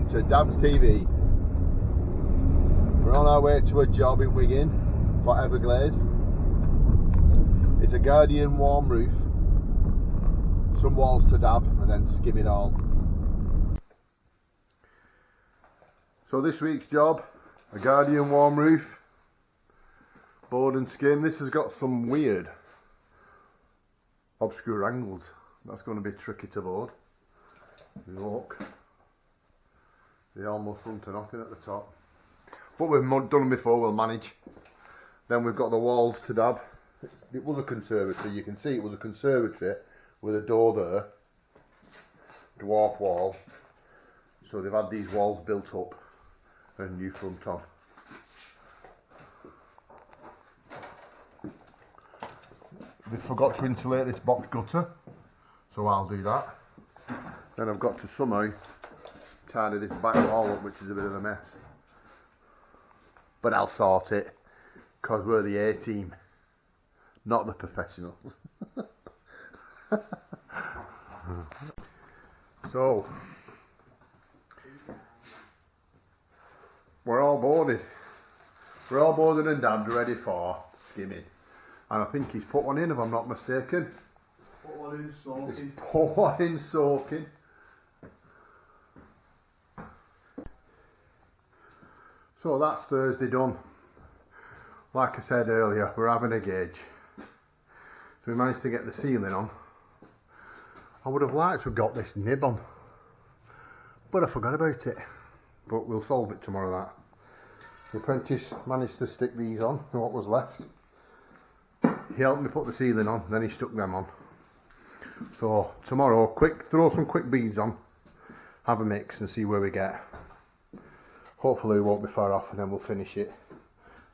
welcome to Dam's TV. We're on our way to a job in Wigan for Everglaze. It's a Guardian warm roof, some walls to dab and then skim it all. So this week's job, a Guardian warm roof, board and skim. This has got some weird obscure angles. That's going to be tricky to board. Look, they almost run to nothing at the top, but we've done them before, we'll manage. Then we've got the walls to dab. It was a conservatory, you can see it was a conservatory with a door there, dwarf wall, so they've had these walls built up and new front on. They forgot to insulate this box gutter, so I'll do that. Then I've got to somehow tidy this back wall up, which is a bit of a mess. But I'll sort it, because we're the A-team, not the professionals. So, we're all boarded. We're all boarded and dabbed, ready for skimming. And I think he's put one in, if I'm not mistaken. Put one in soaking. He's put one in soaking. So that's Thursday done. Like I said earlier, we're having a gauge. So we managed to get the ceiling on. I would have liked to have got this nib on, but I forgot about it. But we'll solve it tomorrow, that. The apprentice managed to stick these on, what was left. He helped me put the ceiling on, then he stuck them on. So tomorrow, throw some quick beads on, have a mix and see where we get. Hopefully we won't be far off, and then we'll finish it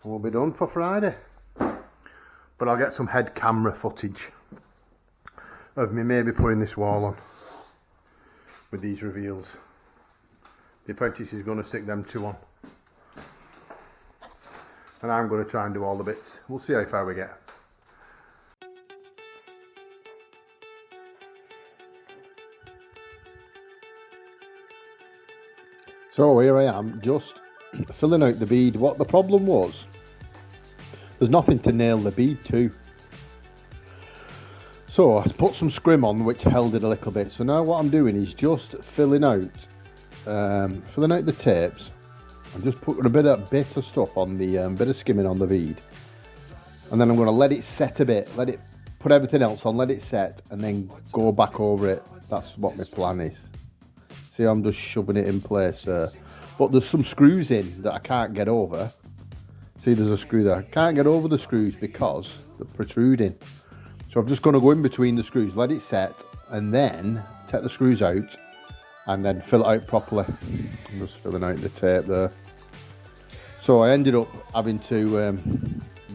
and we'll be done for Friday. But I'll get some head camera footage of me maybe putting this wall on with these reveals. The apprentice is going to stick them two on, and I'm going to try and do all the bits. We'll see how far we get. So here I am, just filling out the bead. What the problem was, there's nothing to nail the bead to. So I put some scrim on, which held it a little bit. So now what I'm doing is just filling out the tapes. I'm just putting a bit of stuff on the bit of skimming on the bead, and then I'm going to let it set a bit. Let it put everything else on, let it set, and then go back over it. That's what my plan is. See, I'm just shoving it in place, but there's some screws in that I can't get over. See, there's a screw there. I can't get over the screws because they're protruding. So I'm just going to go in between the screws, let it set, and then take the screws out, and then fill it out properly. I'm just filling out the tape there. So I ended up having to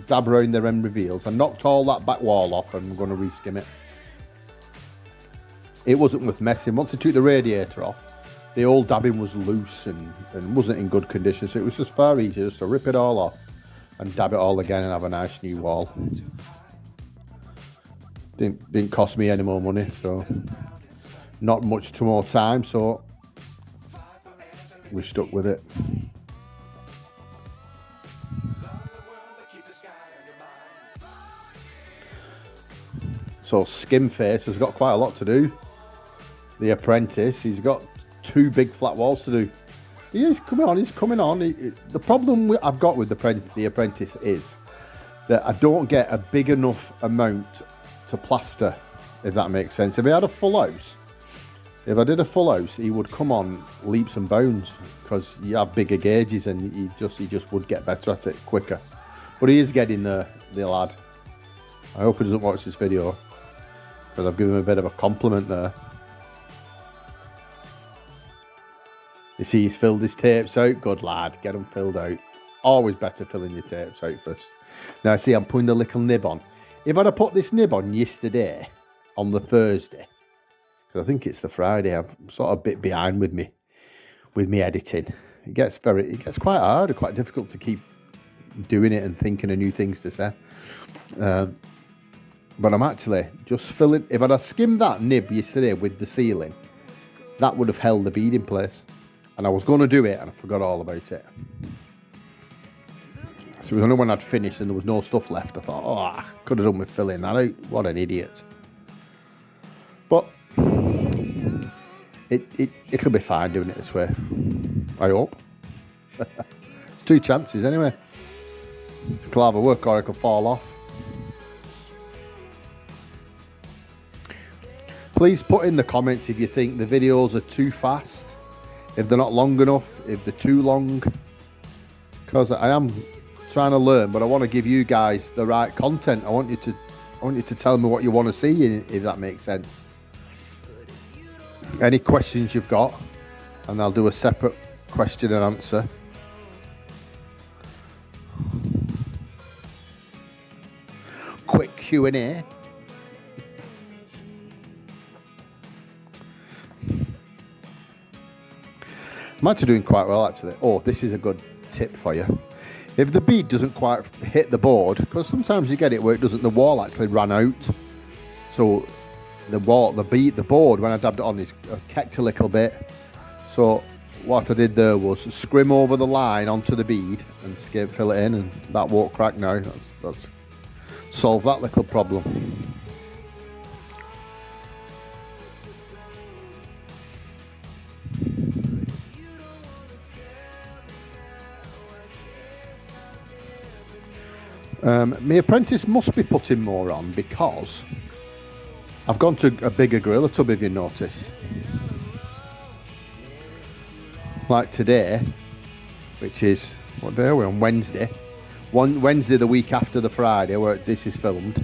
dab around the end reveals. I knocked all that back wall off, and I'm going to re-skim it. It wasn't worth messing. Once I took the radiator off, the old dabbing was loose and wasn't in good condition, so it was just far easier just to rip it all off and dab it all again and have a nice new wall. Didn't cost me any more money, so not much more time, so we stuck with it. So skim face has got quite a lot to do. The apprentice, he's got 2 big flat walls to do. He's coming on. The problem I've got with the apprentice is that I don't get a big enough amount to plaster, if that makes sense. If I had a full house, if I did a full house, he would come on leaps and bounds, because you have bigger gauges and he just would get better at it quicker. But he is getting there, the lad. I hope he doesn't watch this video, because I've given him a bit of a compliment there. You see, he's filled his tapes out. Good lad, get them filled out. Always better filling your tapes out first. Now see, I'm putting the little nib on. If I'd have put this nib on yesterday, on the Thursday, because I think it's the Friday, I'm sort of a bit behind with me editing. It gets quite hard, quite difficult to keep doing it and thinking of new things to say. But I'm actually just filling. If I'd have skimmed that nib yesterday with the ceiling, that would have held the bead in place. And I was going to do it and I forgot all about it. So it was only when I'd finished and there was no stuff left, I thought, oh, I could have done with filling that out. What an idiot. But it'll be fine doing it this way. I hope. 2 chances anyway. It could either work or it could fall off. Please put in the comments if you think the videos are too fast, if they're not long enough, if they're too long. Because I am trying to learn, but I want to give you guys the right content. I want you to tell me what you want to see, if that makes sense. Any questions you've got, and I'll do a separate question and answer. Quick Q&A. I'm actually doing quite well actually. Oh, this is a good tip for you. If the bead doesn't quite hit the board, because sometimes you get it where it doesn't, the wall actually ran out. So the board, when I dabbed it on, is kecked a little bit. So what I did there was scrim over the line onto the bead and fill it in, and that won't crack now. That's solved that little problem. My apprentice must be putting more on because I've gone to a bigger gorilla tub, if you notice. Like today, which is, what day are we on? Wednesday. Wednesday the week after the Friday where this is filmed.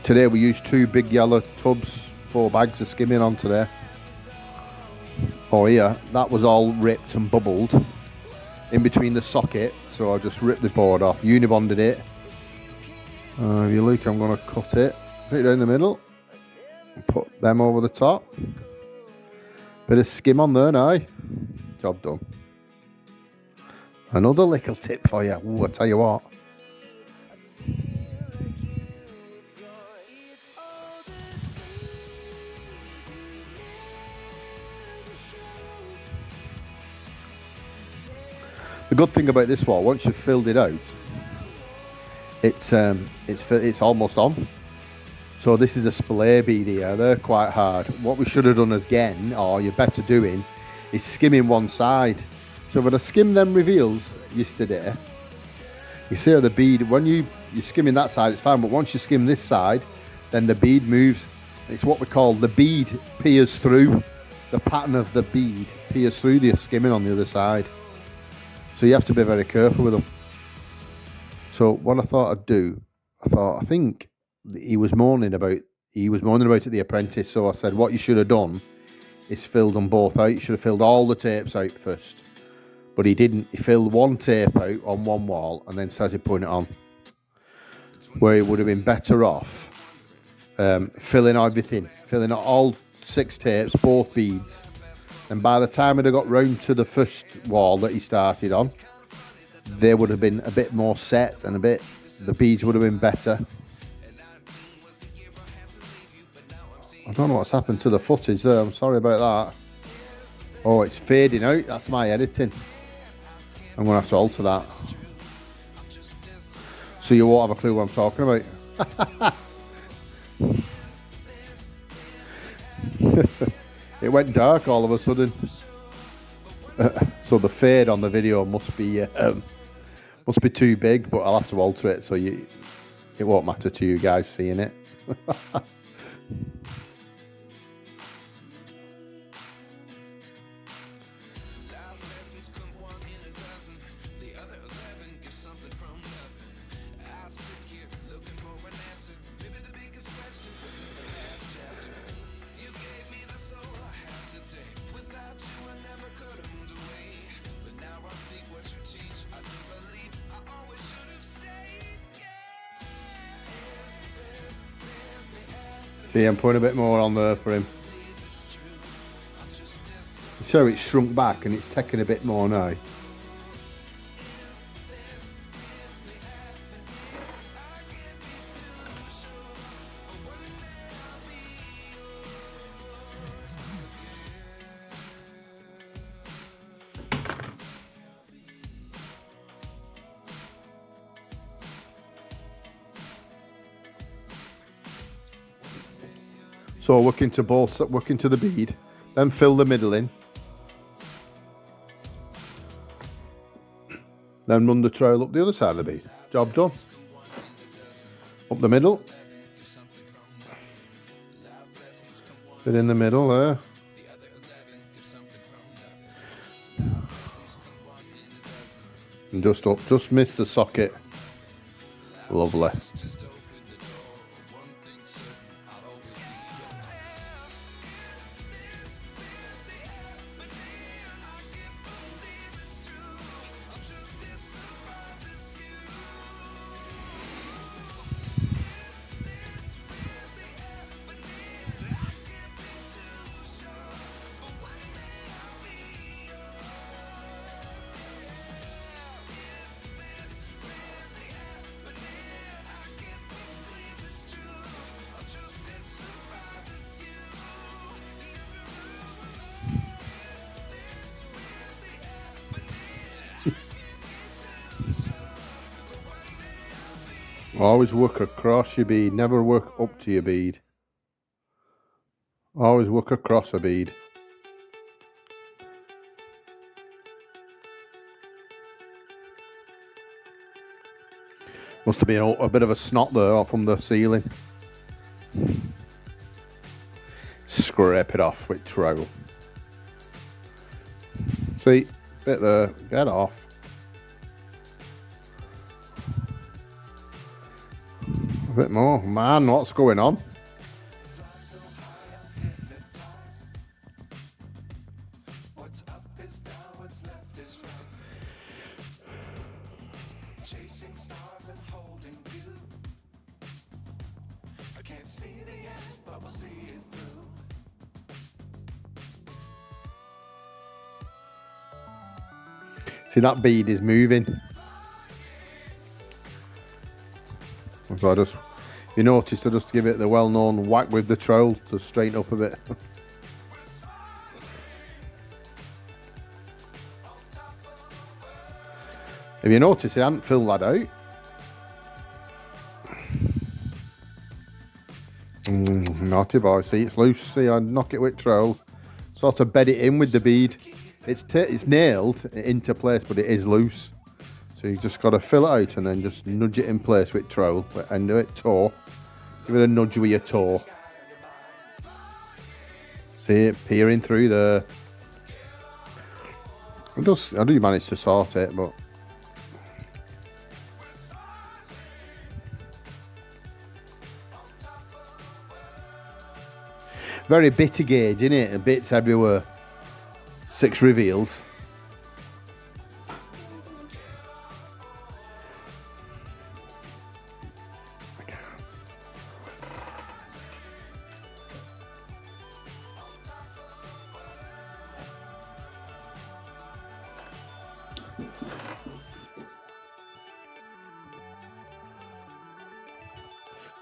Today we used 2 big yellow tubs, 4 bags of skimming on today. Oh yeah, that was all ripped and bubbled in between the socket, so I just ripped the board off, unibonded it. If you look, I'm going to cut it, put it down the middle, and put them over the top. Bit of skim on there now. Job done. Another little tip for you. Ooh, I tell you what. The good thing about this wall, once you've filled it out, it's almost on. So this is a splay bead here. They're quite hard. What we should have done again, or you're better doing, is skimming one side. So when I skimmed them reveals yesterday, you see how the bead, when you're skimming that side, it's fine, but once you skim this side, then the bead moves. It's what we call the bead peers through. The pattern of the bead peers through the skimming on the other side. So you have to be very careful with them. So what I thought I'd do, I think he was moaning about it, the apprentice. So I said, what you should have done is filled them both out. You should have filled all the tapes out first. But he didn't. He filled one tape out on one wall and then started putting it on. Where he would have been better off filling everything, filling out all 6 tapes, both beads. And by the time it had got round to the first wall that he started on, they would have been a bit more set and the beads would have been better. I don't know what's happened to the footage there. I'm sorry about that. Oh, it's fading out. That's my editing. I'm going to have to alter that. So you won't have a clue what I'm talking about. It went dark all of a sudden. So the fade on the video must be too big, but I'll have to alter it so it won't matter to you guys seeing it. See, I'm putting a bit more on there for him. So it's shrunk back and it's taking a bit more now. So work into the bead, then fill the middle in, then run the trail up the other side of the bead. Job done. Up the middle, bit in the middle there, and just miss the socket. Lovely. Always work across your bead, never work up to your bead. Always work across a bead. Must have been a bit of a snot there from the ceiling. Scrape it off with trowel. See, bit there, get off. A bit more. Man, what's going on? Chasing stars and holding you. I can't see the end, but we'll see it through. See, that bead is moving. So I just, you notice, I just give it the well-known whack with the trowel to straighten up a bit. If you notice, I hadn't filled that out. Naughty boy. See, it's loose. See, I knock it with trowel, sort of bed it in with the bead. It's nailed into place, but it is loose. So you just got to fill it out and then just nudge it in place with trowel and do it toe. Give it a nudge with your toe. See it peering through there. I do manage to sort it, but very bitter gauge, isn't it? And bits everywhere. 6 reveals.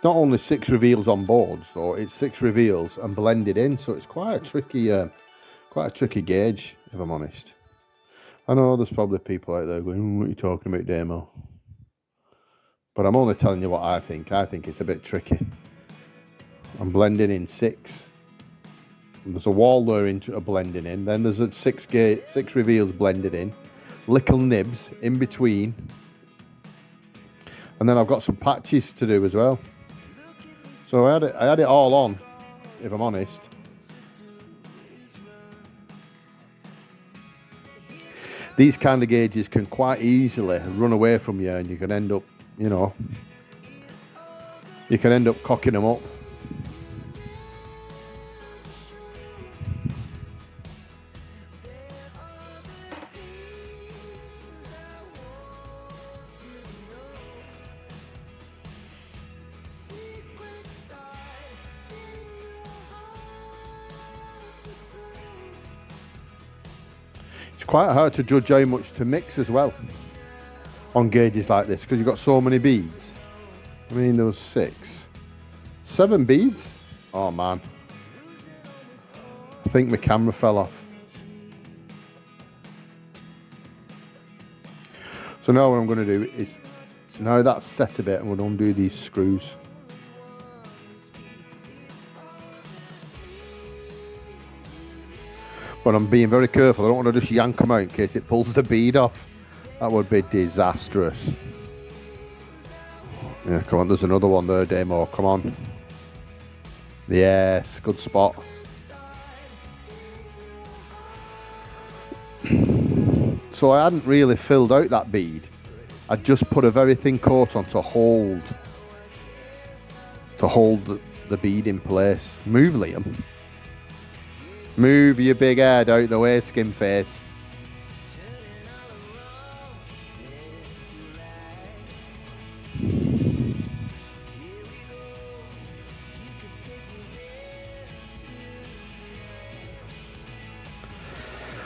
Not only 6 reveals on boards, though, it's 6 reveals and blended in, so it's quite a tricky gauge, if I'm honest. I know there's probably people out there going, what are you talking about, Damo? But I'm only telling you what I think. I think it's a bit tricky. I'm blending in 6. And there's a wall there into a blending in. Then there's a 6 reveals blended in. Little nibs in between. And then I've got some patches to do as well. So I had it all on, if I'm honest. These kind of gauges can quite easily run away from you, and you can end up, cocking them up. Quite hard to judge how much to mix as well on gauges like this because you've got so many beads. I mean, there was 7 beads. Oh man, I think my camera fell off. So now what I'm going to do is, now that's set a bit, I'm going to undo these screws. But I'm being very careful. I don't want to just yank them out in case it pulls the bead off. That would be disastrous. Yeah, come on, there's another one there, Demo. Come on. Yes, good spot. So I hadn't really filled out that bead. I just put a very thin coat on to hold the bead in place. Move, Liam. Move your big head out the way, skin face.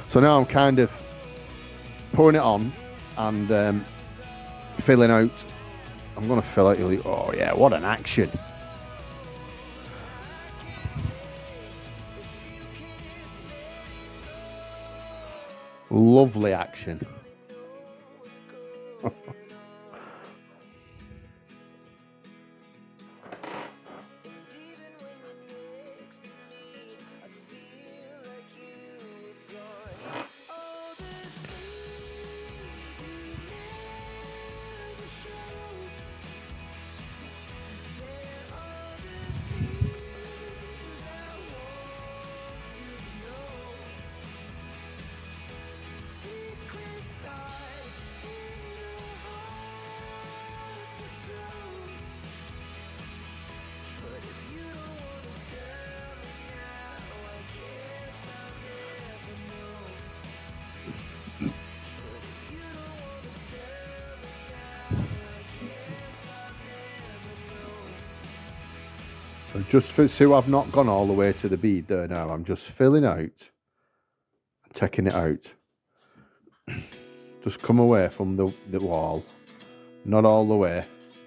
So now I'm kind of pouring it on and filling out. I'm going to fill out. Oh yeah, what an action. Lovely action. So just so I've not gone all the way to the bead there now, I'm just filling out and taking it out. Just come away from the wall, not all the way.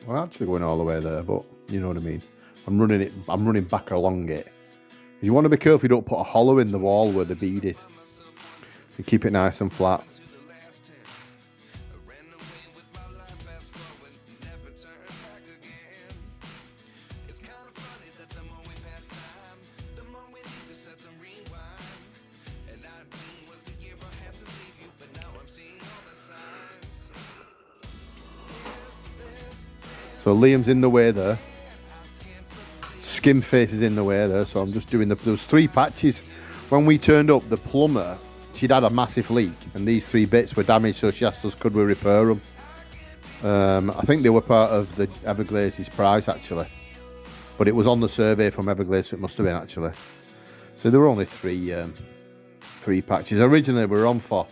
Well, actually going all the way there, but you know what I mean. I'm running back along it. You want to be careful you don't put a hollow in the wall where the bead is. You keep it nice and flat. So Liam's in the way there. Skin face is in the way there, so I'm just doing those 3 patches. When we turned up, the plumber, she'd had a massive leak, and these 3 bits were damaged, so she asked us could we repair them. I think they were part of the Everglades' price actually, but it was on the survey from Everglades, so it must have been actually. So there were only 3 patches. Originally we were on for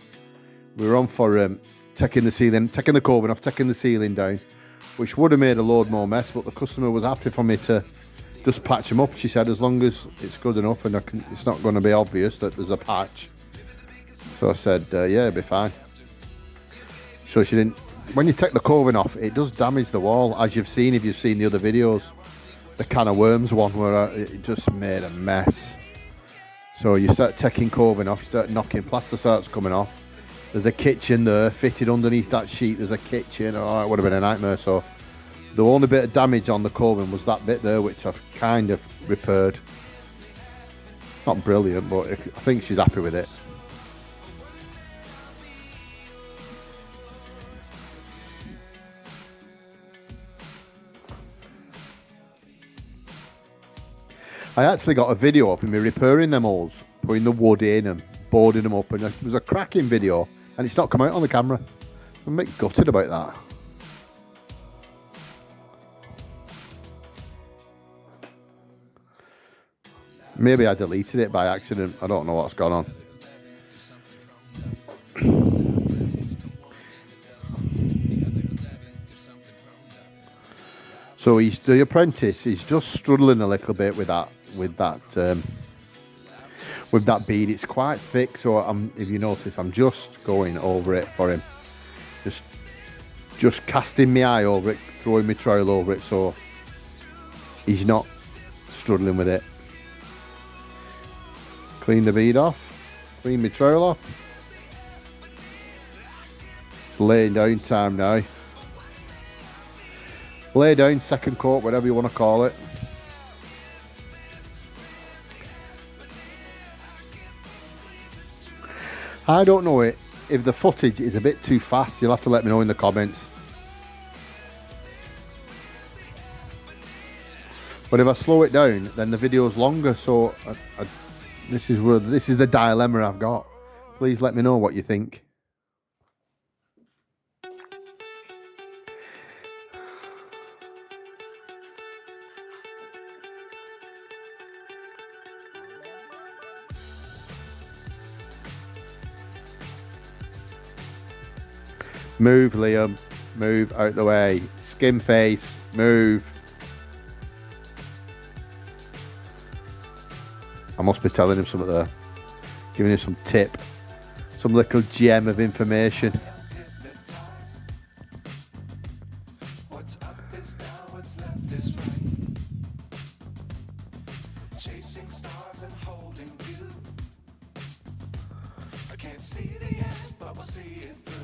taking the ceiling, taking the coving off, taking the ceiling down, which would have made a load more mess, but the customer was happy for me to just patch them up. She said as long as it's good enough and it's not going to be obvious that there's a patch. So I said yeah, it'll be fine. So she didn't. When you take the coving off, it does damage the wall, as you've seen if you've seen the other videos. The can of worms one where it just made a mess. So you start taking coving off, you start knocking, plaster starts coming off. There's a kitchen there, fitted underneath that sheet, there's a kitchen. Oh, it would have been a nightmare. So the only bit of damage on the coving was that bit there, which I've kind of repaired. Not brilliant, but I think she's happy with it. I actually got a video of me repairing them holes, putting the wood in and boarding them up, and it was a cracking video, and it's not come out on the camera. I'm a bit gutted about that. Maybe I deleted it by accident. I don't know what's gone on. So the apprentice is just struggling a little bit with that bead. It's quite thick, so if you notice, I'm just going over it for him, just casting my eye over it, throwing my trowel over it, so he's not struggling with it. Clean the bead off, clean my trowel off. It's laying down time now. Lay down, second coat, whatever you want to call it. I don't know if the footage is a bit too fast. You'll have to let me know in the comments. But if I slow it down, then the video's longer. So this is the dilemma I've got. Please let me know what you think. Move, Liam. Move out the way. Skin face. Move. I must be telling him something there. Giving him some tip. Some little gem of information. What's up is down, what's left is right. Chasing stars and holding you. I can't see the end, but we'll see it through.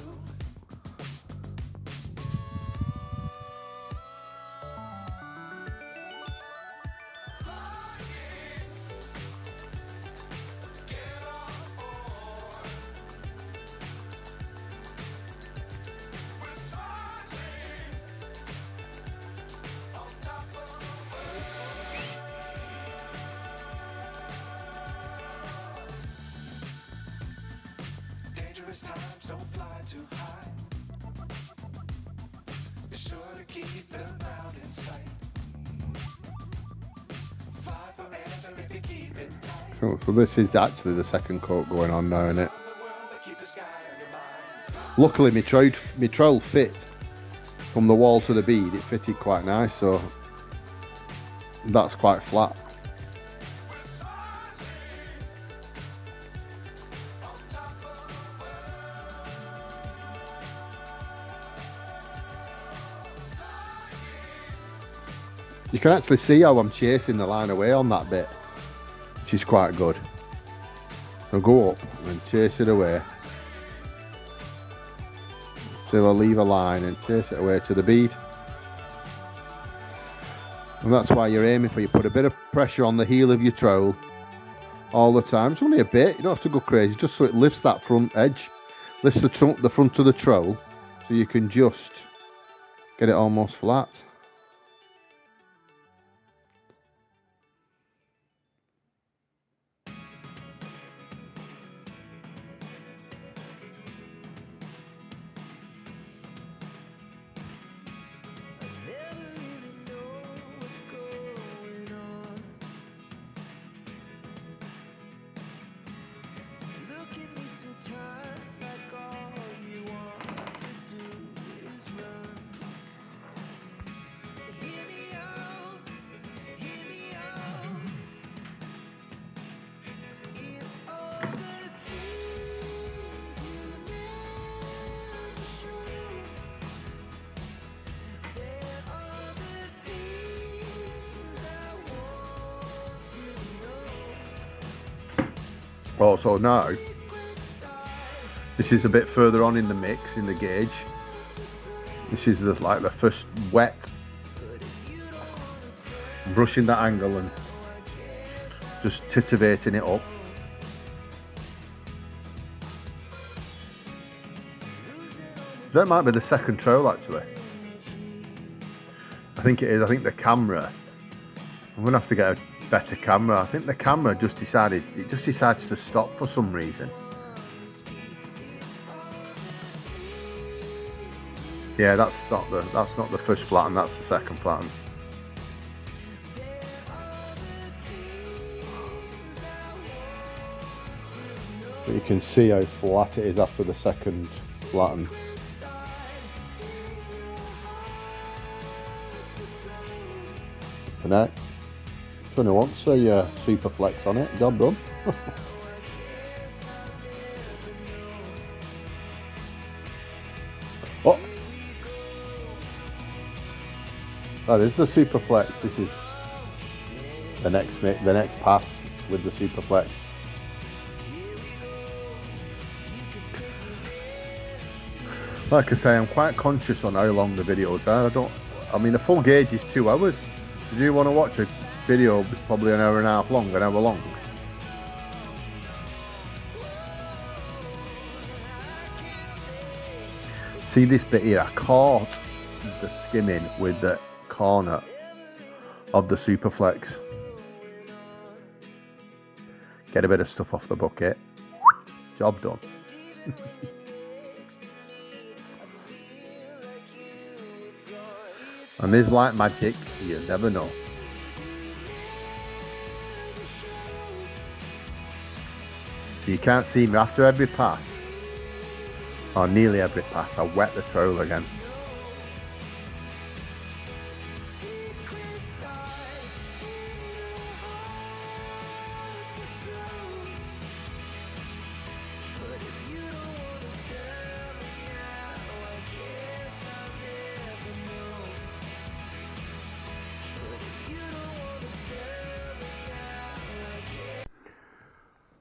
Dangerous times don't fly too high. Be sure to keep the ground in sight. Fly forever if you keep it tight. So this is actually the second coat going on now, isn't it? Luckily, my trowel fit from the wall to the bead. It fitted quite nice, so that's quite flat. You can actually see how I'm chasing the line away on that bit, which is quite good. So go up and chase it away. So I'll leave a line and chase it away to the bead. And that's why you're aiming for. You put a bit of pressure on the heel of your trowel all the time. It's only a bit, you don't have to go crazy, just so it lifts that front edge, lifts the front of the trowel, so you can just get it almost flat. Oh, so now this is a bit further on in the mix, in the gauge. This is like the first wet. Brushing that angle and just titivating it up. That might be the second trowel actually. I think it is. I think the camera, I'm gonna have to get a better camera. I think the camera just decides to stop for some reason. Yeah, that's not the first flatten, that's the second flatten. But you can see how flat it is after the second flatten. And that, if anyone wants a super flex on it, job done. Oh, this is a super flex. This is the next pass with the super flex. Like I say, I'm quite conscious on how long the videos are. I mean, a full gauge is 2 hours. If you want to watch a video probably an hour and a half long, an hour long, See this bit here, I caught the skimming with the corner of the Superflex. Get a bit of stuff off the bucket. Job done. And this like magic, you never know. So you can't see me after every pass, or nearly every pass, I wet the trowel again.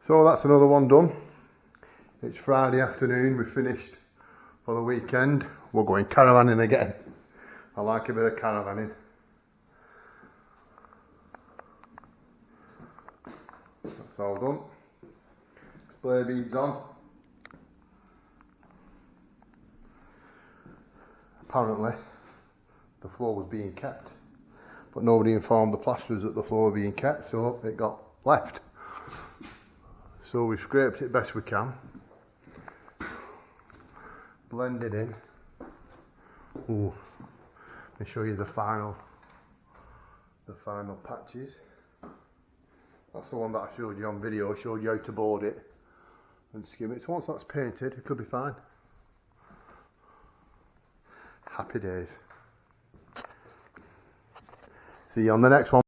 So that's another one done. It's Friday afternoon, we're finished for the weekend. We're going caravanning again. I like a bit of caravanning. That's all done. Display beads on. Apparently the floor was being kept, but nobody informed the plasterers that the floor was being kept, so it got left. So we scraped it best we can, blended in. Ooh, let me show you the final patches. That's the one that I showed you on video, showed you how to board it and skim it. So once that's painted, it could be fine. Happy days. See you on the next one.